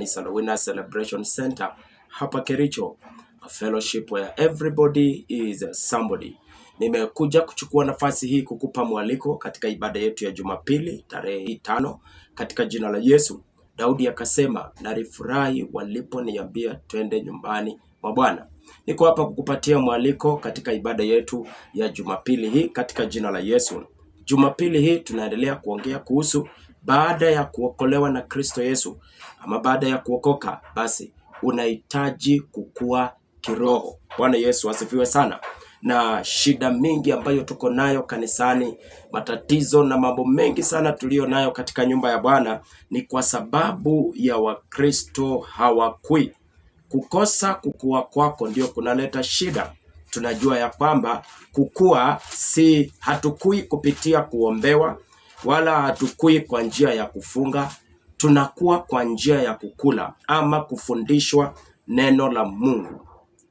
Kanisa la Winner Celebration Center hapa Kericho, a fellowship where everybody is somebody. Nimekuja kuchukua nafasi hii kukupa mwaliko katika ibada yetu ya Jumapili tarehe 5 katika jina la Yesu. Daudi akasema, "Nalifurahi waliponiambia twende nyumbani mwa Bwana." Niko hapa kukupatia mwaliko katika ibada yetu ya Jumapili hii katika jina la Yesu. Jumapili hii tunaendelea kuongea kuhusu baada ya kuokolewa na Kristo Yesu, ama baada ya kuokoka, basi unahitaji kukua kiroho. Bwana Yesu asifiwe sana. Na shida mingi ambayo tuko nayo kanisani, matatizo na mambo mengi sana tulio nayo katika nyumba ya Bwana ni kwa sababu ya Wakristo hawakui. Kukosa kukua kwako ndio kunaleta shida. Tunajua ya kwamba kukua si hatukui kupitia kuombewa, wala hatukui kwa njia ya kufunga. Tunakuwa kwa njia ya kukula ama kufundishwa neno la Mungu.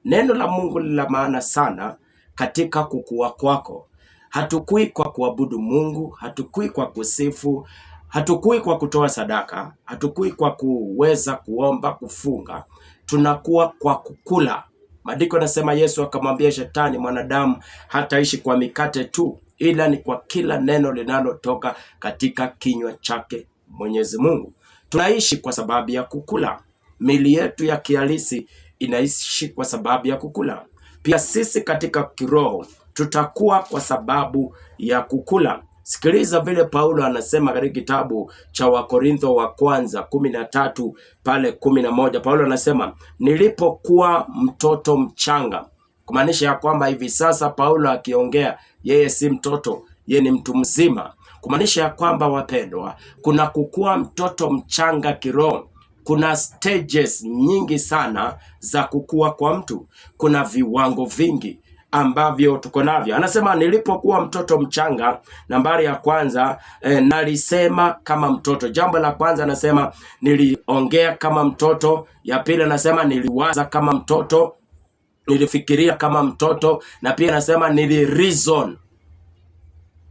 Neno la Mungu ni la maana sana katika kukua kwako. Hatukui kwa kuabudu Mungu, hatukui kwa kusifu, hatukui kwa kutoa sadaka, hatukui kwa kuweza kuomba, kufunga. Tunakuwa kwa kukula. Maandiko yanasema Yesu akamwambia Shetani, "Mwanadamu hataishi kwa mikate tu, ila ni kwa kila neno linalotoka katika kinywa chake Mwenyezi Mungu." Tunaishi kwa sababu ya kukula. Mili yetu ya kihalisi inaishi kwa sababu ya kukula. Pia sisi katika kiroho tutakuwa kwa sababu ya kukula. Sikiliza vile Paulo anasema katika kitabu cha Wakorintho wa kwanza 13 pale 11. Paulo anasema, "Nilipokuwa mtoto mchanga." Kumaanisha ya kwamba hivi sasa Paulo akiongea, yeye si mtoto, yeye ni mtu mzima. Kumaanisha ya kwamba, wapendwa, kuna kukua mtoto mchanga kiroho. Kuna stages nyingi sana za kukua kwa mtu. Kuna viwango vingi ambavyo tuko navyo. Anasema, "Nilipokuwa mtoto mchanga," nambari ya kwanza, nalisema kama mtoto. Jambo la kwanza anasema niliongea kama mtoto. Ya pili anasema niliwaza kama mtoto, nilifikiria kama mtoto, na pia anasema nilireason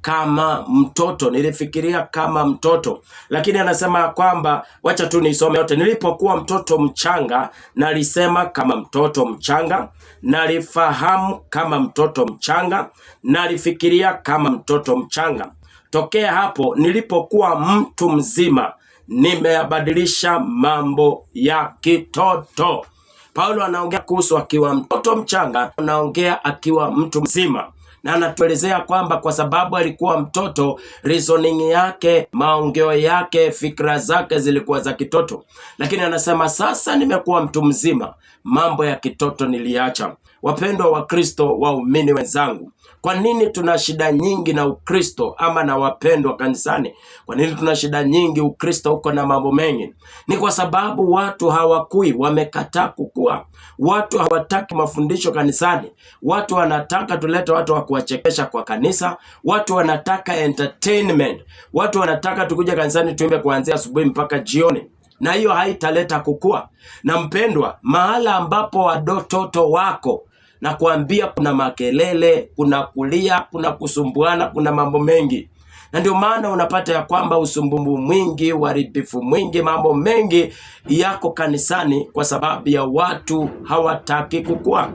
kama mtoto, nilifikiria kama mtoto. Lakini anasema kwamba, wacha tu nisome yote. "Nilipokuwa mtoto mchanga, nalisema kama mtoto mchanga, nalifahamu kama mtoto mchanga, nalifikiria kama mtoto mchanga. Tokea hapo nilipokuwa mtu mzima, nimeyabadilisha mambo ya kitoto." Paulo anaongea kuhusu akiwa mtoto mchanga, anaongea akiwa mtu mzima. Na anatuelezea kwamba kwa sababu alikuwa mtoto, reasoning yake, maongeo yake, fikra zake zilikuwa za kitoto. Lakini anasema sasa nimekuwa mtu mzima, mambo ya kitoto niliacha. Wapendwa wa Kristo, waumini wenzangu, kwa nini tuna shida nyingi na Ukristo ama na wapendwa kanisani? Kwa nini tuna shida nyingi? Ukristo uko na mambo mengi. Ni kwa sababu watu hawakui, wamekataa kukua. Watu hawataki mafundisho kanisani. Watu wanataka tulete watu wa kuwachekesha kwa kanisa. Watu wanataka entertainment. Watu wanataka tukuja kanisani tuimbe kuanzia asubuhi mpaka jioni. Na hiyo haitaleta kukua. Na mpendwa, mahala ambapo watoto wako, na kuambia kuna makelele, kuna kulia, kuna kusumbuana, kuna mambo mengi. Na ndio maana unapata ya kwamba usumbufu mwingi, uharibifu mwingi, mambo mengi yako kanisani kwa sababu ya watu hawataki kukua.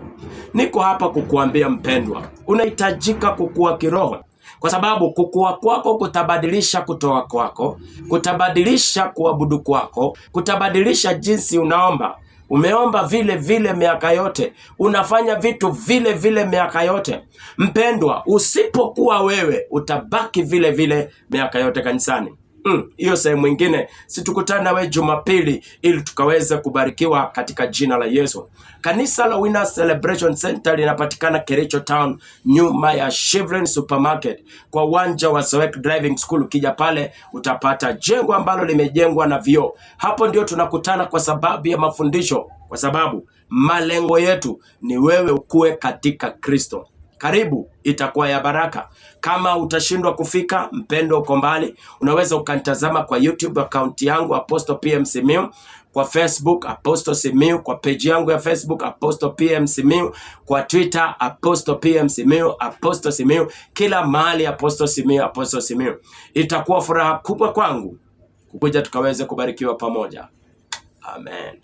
Niko hapa kukuambia mpendwa, unahitajika kukua kiroho. Kwa sababu kukua kwako kutabadilisha kutoa kwako, kutabadilisha kuabudu kwako, kutabadilisha jinsi unaomba. Umeomba vile vile miaka yote, unafanya vitu vile vile miaka yote. Mpendwa, usipokuwa wewe, utabaki vile vile miaka yote kanisani. Hiyo sehemu mwingine, situkutane nawe Jumapili ili tukaweze kubarikiwa katika jina la Yesu. Kanisa la Winner Celebration Center linapatikana Kericho Town, nyuma ya Chevron Supermarket, kwa uwanja wa Sowek Driving School. Ukija pale utapata jengo ambalo limejengwa na vioo. Hapo ndio tunakutana kwa sababu ya mafundisho, kwa sababu malengo yetu ni wewe ukue katika Kristo. Karibu, itakuwa ya baraka. Kama utashindwa kufika, mpendo uko mbali, unaweza ukanitazama kwa YouTube account yangu Apostle PM Simiyu, kwa Facebook Apostle Simiyu, kwa page yangu ya Facebook Apostle PM Simiyu, kwa Twitter Apostle PM Simiyu, Apostle Simiyu, kila mahali Apostle Simiyu, Apostle Simiyu. Itakuwa furaha kubwa kwangu kukuja tukaweze kubarikiwa pamoja. Amen.